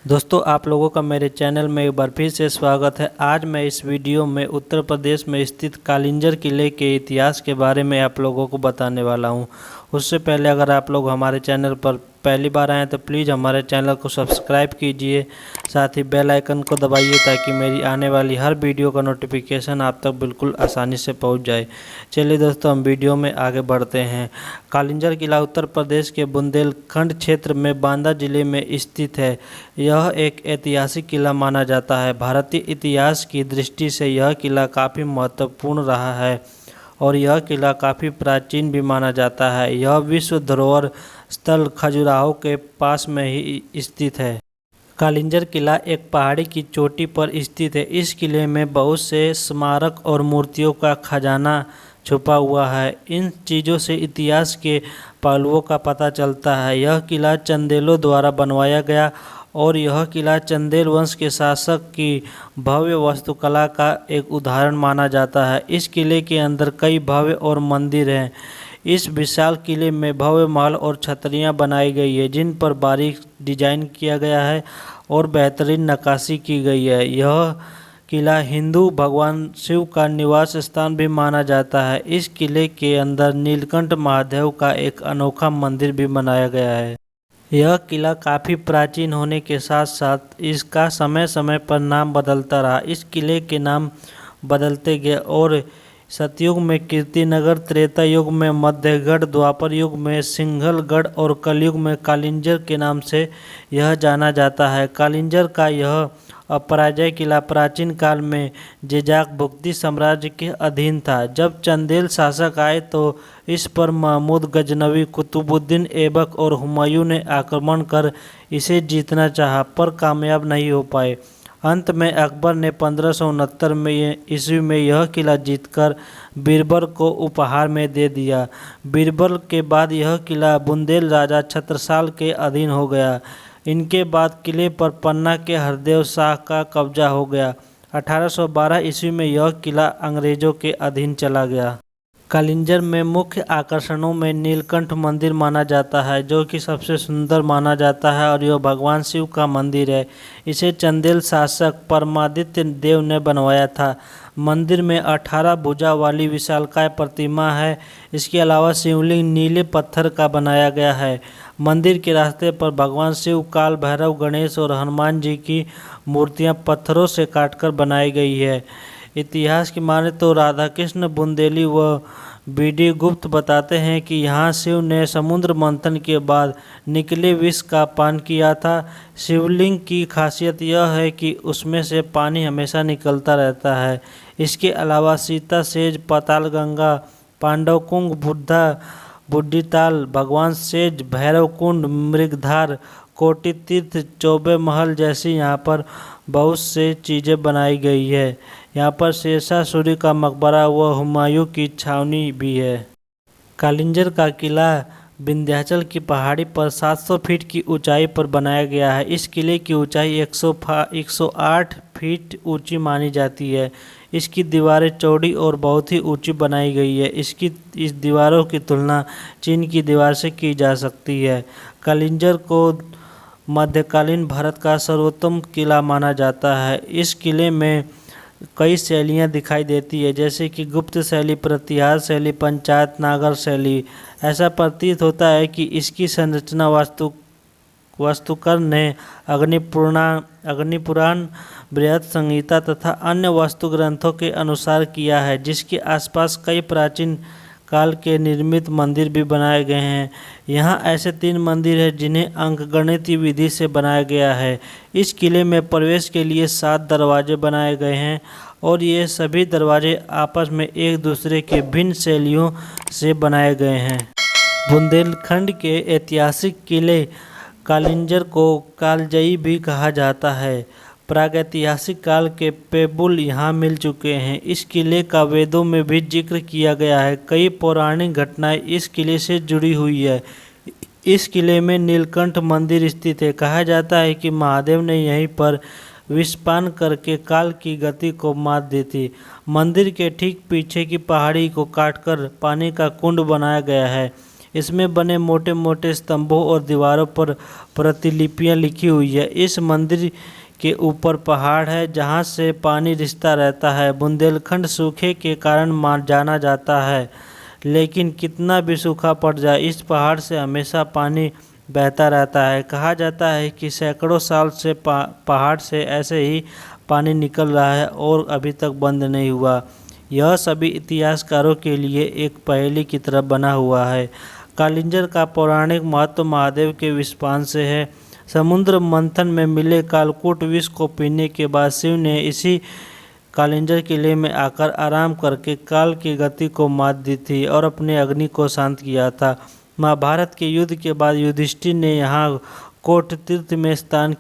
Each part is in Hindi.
दोस्तों आप लोगों का मेरे चैनल में एक बार फिर से स्वागत है। आज मैं इस वीडियो में उत्तर प्रदेश में स्थित कालिंजर किले के इतिहास के बारे में आप लोगों को बताने वाला हूं। उससे पहले अगर आप लोग हमारे चैनल पर पहली बार आए तो प्लीज़ हमारे चैनल को सब्सक्राइब कीजिए, साथ ही बेल आइकन को दबाइए ताकि मेरी आने वाली हर वीडियो का नोटिफिकेशन आप तक बिल्कुल आसानी से पहुंच जाए। चलिए दोस्तों हम वीडियो में आगे बढ़ते हैं। कालिंजर किला उत्तर प्रदेश के बुंदेलखंड क्षेत्र में बांदा जिले में स्थित है। यह एक ऐतिहासिक किला माना जाता है। भारतीय इतिहास की दृष्टि से यह किला काफ़ी महत्वपूर्ण रहा है और यह किला काफ़ी प्राचीन भी माना जाता है। यह विश्व धरोहर स्थल खजुराहो के पास में ही स्थित है। कालिंजर किला एक पहाड़ी की चोटी पर स्थित है। इस किले में बहुत से स्मारक और मूर्तियों का खजाना छुपा हुआ है। इन चीज़ों से इतिहास के पहलुओं का पता चलता है। यह किला चंदेलों द्वारा बनवाया गया और यह किला चंदेल वंश के शासक की भव्य वास्तुकला का एक उदाहरण माना जाता है। इस किले के अंदर कई भव्य और मंदिर हैं। इस विशाल किले में भव्य महल और छतरियां बनाई गई है जिन पर बारीक डिजाइन किया गया है और बेहतरीन नक्काशी की गई है। यह किला हिंदू भगवान शिव का निवास स्थान भी माना जाता है। इस किले के अंदर नीलकंठ महादेव का एक अनोखा मंदिर भी बनाया गया है। यह किला काफ़ी प्राचीन होने के साथ साथ इसका समय समय पर नाम बदलता रहा। इस किले के नाम बदलते गए और सतयुग में कीर्तिनगर, त्रेता युग में मध्यगढ़, द्वापर युग में सिंघलगढ़ और कलयुग में कालिंजर के नाम से यह जाना जाता है। कालिंजर का यह अपराजय किला प्राचीन काल में जेजाक भुक्ती साम्राज्य के अधीन था। जब चंदेल शासक आए तो इस पर महमूद गजनवी, कुतुबुद्दीन ऐबक और हुमायूं ने आक्रमण कर इसे जीतना चाहा पर कामयाब नहीं हो पाए। अंत में अकबर ने 1569 में ईस्वी में यह किला जीतकर बीरबल को उपहार में दे दिया। बीरबल के बाद यह किला बुंदेल राजा छत्रसाल के अधीन हो गया। इनके बाद किले पर पन्ना के हरदेव शाह का कब्जा हो गया। 1812 ईस्वी में यह किला अंग्रेजों के अधीन चला गया। कालिंजर में मुख्य आकर्षणों में नीलकंठ मंदिर माना जाता है जो कि सबसे सुंदर माना जाता है और यह भगवान शिव का मंदिर है। इसे चंदेल शासक परमादित्य देव ने बनवाया था। मंदिर में 18 भुजा वाली विशालकाय प्रतिमा है। इसके अलावा शिवलिंग नीले पत्थर का बनाया गया है। मंदिर के रास्ते पर भगवान शिव, काल भैरव, गणेश और हनुमान जी की मूर्तियां पत्थरों से काटकर बनाई गई है। इतिहास की माने तो राधाकृष्ण बुंदेली व बी.डी. गुप्त बताते हैं कि यहाँ शिव ने समुद्र मंथन के बाद निकले विष का पान किया था। शिवलिंग की खासियत यह है कि उसमें से पानी हमेशा निकलता रहता है। इसके अलावा सीता सेज, पाताल गंगा, पांडव कुंड, बुड्ढीताल, भगवान सेज, भैरव कुंड, मृगधार, कोटि तीर्थ, चौबे महल जैसी यहाँ पर बहुत से चीज़ें बनाई गई है। यहाँ पर शेरशाह सूरी का मकबरा व हुमायूं की छावनी भी है। कालिंजर का किला विंध्याचल की पहाड़ी पर 700 फीट की ऊंचाई पर बनाया गया है। इस किले की ऊंचाई 108 फीट ऊंची मानी जाती है। इसकी दीवारें चौड़ी और बहुत ही ऊंची बनाई गई है। इस दीवारों की तुलना चीन की दीवार से की जा सकती है। कालिंजर को मध्यकालीन भारत का सर्वोत्तम किला माना जाता है। इस किले में कई शैलियाँ दिखाई देती है जैसे कि गुप्त शैली, प्रतिहार शैली, पंचायत नागर शैली। ऐसा प्रतीत होता है कि इसकी संरचना वास्तुकार ने अग्निपुराण, बृहद संहिता तथा अन्य वास्तु ग्रंथों के अनुसार किया है, जिसके आसपास कई प्राचीन काल के निर्मित मंदिर भी बनाए गए हैं। यहाँ ऐसे 3 मंदिर हैं जिन्हें अंकगणितीय विधि से बनाया गया है। इस किले में प्रवेश के लिए 7 दरवाजे बनाए गए हैं और ये सभी दरवाजे आपस में एक दूसरे के भिन्न शैलियों से बनाए गए हैं। बुंदेलखंड के ऐतिहासिक किले कालिंजर को कालजयी भी कहा जाता है। प्रागैतिहासिक काल के पेबुल यहाँ मिल चुके हैं। इस किले का वेदों में भी जिक्र किया गया है। कई पौराणिक घटनाएं इस किले से जुड़ी हुई है। इस किले में नीलकंठ मंदिर स्थित है। कहा जाता है कि महादेव ने यहीं पर विषपान करके काल की गति को मात दी थी। मंदिर के ठीक पीछे की पहाड़ी को काटकर पानी का कुंड बनाया गया है। इसमें बने मोटे मोटे स्तंभों और दीवारों पर प्रतिलिपियां लिखी हुई है। इस मंदिर के ऊपर पहाड़ है जहां से पानी रिसता रहता है। बुंदेलखंड सूखे के कारण जाना जाता है, लेकिन कितना भी सूखा पड़ जाए इस पहाड़ से हमेशा पानी बहता रहता है। कहा जाता है कि सैकड़ों साल से पहाड़ से ऐसे ही पानी निकल रहा है और अभी तक बंद नहीं हुआ। यह सभी इतिहासकारों के लिए एक पहेली की तरह बना हुआ है। कालिंजर का पौराणिक महत्व महादेव के विषपान से है। समुद्र मंथन में मिले कालकूट विष को पीने के बाद शिव ने इसी कालिंजर किले में आकर आराम करके काल की गति को मात दी थी और अपने अग्नि को शांत किया था। महाभारत के युद्ध के बाद युधिष्ठिर ने यहाँ कोट तीर्थ में स्नान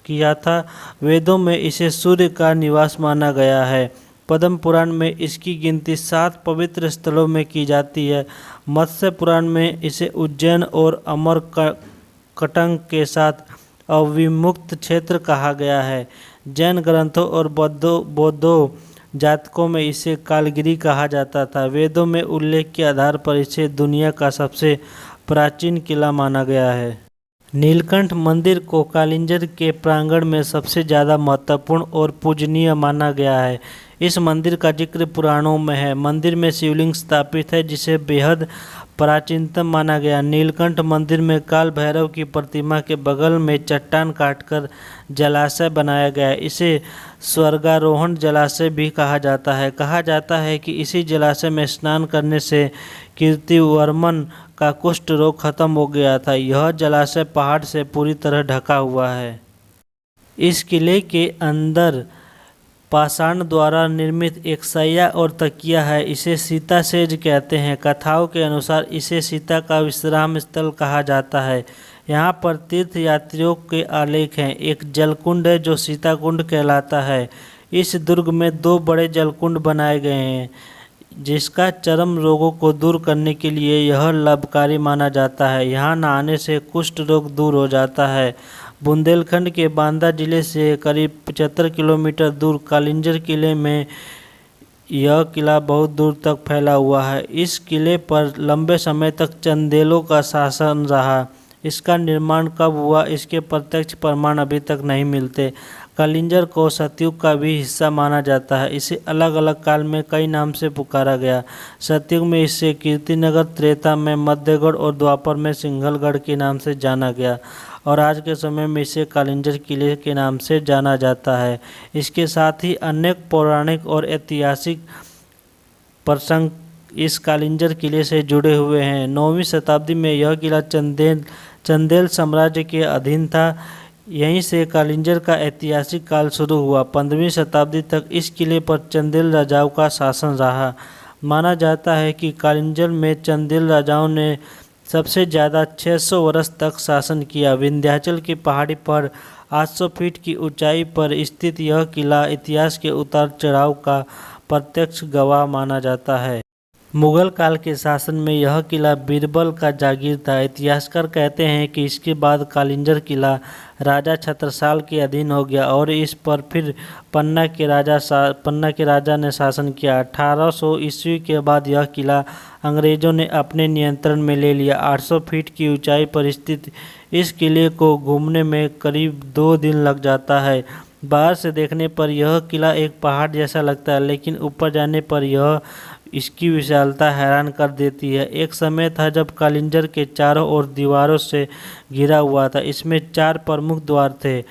किया था। वेदों में इसे सूर्य का निवास माना गया है। पद्म पुराण में इसकी गिनती 7 पवित्र स्थलों में की जाती है। मत्स्य पुराण में इसे उज्जैन और अमरकंटक के साथ अविमुक्त क्षेत्र कहा गया है। जैन ग्रंथों और बौद्धों जातकों में इसे कालगिरी कहा जाता था। वेदों में उल्लेख के आधार पर इसे दुनिया का सबसे प्राचीन किला माना गया है। नीलकंठ मंदिर को कालिंजर के प्रांगण में सबसे ज़्यादा महत्वपूर्ण और पूजनीय माना गया है। इस मंदिर का जिक्र पुराणों में है। मंदिर में शिवलिंग स्थापित है जिसे बेहद प्राचीनतम माना गया। नीलकंठ मंदिर में काल भैरव की प्रतिमा के बगल में चट्टान काटकर जलाशय बनाया गया है। इसे स्वर्गारोहण जलाशय भी कहा जाता है। कहा जाता है कि इसी जलाशय में स्नान करने से कीर्तिवर्मन का कुष्ठ रोग खत्म हो गया था। यह जलाशय पहाड़ से पूरी तरह ढका हुआ है। इस किले के अंदर पाषाण द्वारा निर्मित एक सैया और तकिया है। इसे सीता सेज कहते हैं। कथाओं के अनुसार इसे सीता का विश्राम स्थल कहा जाता है। यहाँ पर तीर्थ यात्रियों के आलेख हैं। एक जलकुंड है जो सीता कुंड कहलाता है। इस दुर्ग में 2 बड़े जलकुंड बनाए गए हैं जिसका चर्म रोगों को दूर करने के लिए यह लाभकारी माना जाता है। यहाँ नहाने से कुष्ठ रोग दूर हो जाता है। बुंदेलखंड के बांदा जिले से करीब 75 किलोमीटर दूर कालिंजर किले में यह किला बहुत दूर तक फैला हुआ है। इस किले पर लंबे समय तक चंदेलों का शासन रहा। इसका निर्माण कब हुआ इसके प्रत्यक्ष प्रमाण अभी तक नहीं मिलते। कालिंजर को सतयुग का भी हिस्सा माना जाता है। इसे अलग अलग काल में कई नाम से पुकारा गया। सतयुग में इसे कीर्तिनगर, त्रेता में मध्यगढ़ और द्वापर में सिंघलगढ़ के नाम से जाना गया और आज के समय में इसे कालिंजर किले के नाम से जाना जाता है। इसके साथ ही अनेक पौराणिक और ऐतिहासिक प्रसंग इस कालिंजर किले से जुड़े हुए हैं। 9वीं शताब्दी में यह किला चंदेल साम्राज्य के अधीन था। यहीं से कालिंजर का ऐतिहासिक काल शुरू हुआ। 15वीं शताब्दी तक इस किले पर चंदेल राजाओं का शासन रहा। माना जाता है कि कालिंजर में चंदेल राजाओं ने सबसे ज़्यादा 600 वर्ष तक शासन किया। विंध्याचल की पहाड़ी पर 800 फीट की ऊंचाई पर स्थित यह किला इतिहास के उतार चढ़ाव का प्रत्यक्ष गवाह माना जाता है। मुगल काल के शासन में यह किला बीरबल का जागीर था। इतिहासकार कहते हैं कि इसके बाद कालिंजर किला राजा छत्रसाल के अधीन हो गया और इस पर फिर पन्ना के राजा ने शासन किया। 1800 ईस्वी के बाद यह किला अंग्रेजों ने अपने नियंत्रण में ले लिया। 800 फीट की ऊंचाई पर स्थित इस किले को घूमने में करीब 2 दिन लग जाता है। बाहर से देखने पर यह किला एक पहाड़ जैसा लगता है, लेकिन ऊपर जाने पर यह इसकी विशालता हैरान कर देती है। एक समय था जब कालिंजर के चारों ओर दीवारों से घिरा हुआ था। इसमें 4 प्रमुख द्वार थे।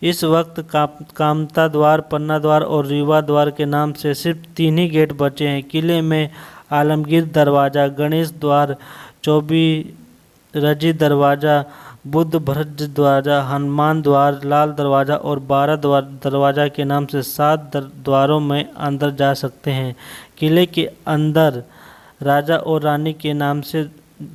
इस वक्त कामता द्वार, पन्ना द्वार और रीवा द्वार के नाम से सिर्फ 3 ही गेट बचे हैं। किले में आलमगीर दरवाज़ा, गणेश द्वार, चौबीरजी दरवाज़ा, बुद्ध भ्रज दरवाज़ा, हनुमान द्वार, लाल दरवाज़ा और 12 दरवाज़ा के नाम से 7 द्वारों में अंदर जा सकते हैं। किले के अंदर राजा और रानी के नाम से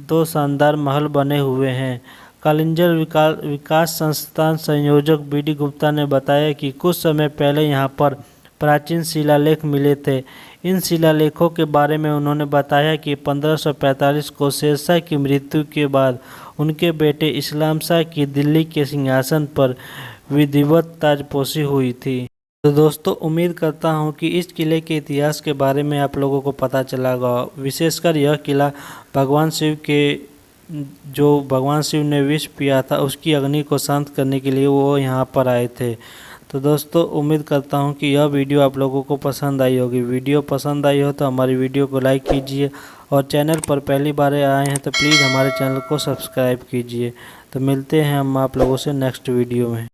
2 शानदार महल बने हुए हैं। कालिंजर विकास संस्थान संयोजक बीडी गुप्ता ने बताया कि कुछ समय पहले यहाँ पर प्राचीन शिलालेख मिले थे। इन शिलालेखों के बारे में उन्होंने बताया कि 1545 को शेरशाह की मृत्यु के बाद उनके बेटे इस्लाम शाह की दिल्ली के सिंहासन पर विधिवत ताजपोशी हुई थी। तो दोस्तों उम्मीद करता हूँ कि इस किले के इतिहास के बारे में आप लोगों को पता चला होगा। विशेषकर यह किला भगवान शिव ने विष पिया था, उसकी अग्नि को शांत करने के लिए वो यहाँ पर आए थे। तो दोस्तों उम्मीद करता हूँ कि यह वीडियो आप लोगों को पसंद आई होगी। वीडियो पसंद आई हो तो हमारी वीडियो को लाइक कीजिए और चैनल पर पहली बार आए हैं तो प्लीज़ हमारे चैनल को सब्सक्राइब कीजिए। तो मिलते हैं हम आप लोगों से नेक्स्ट वीडियो में।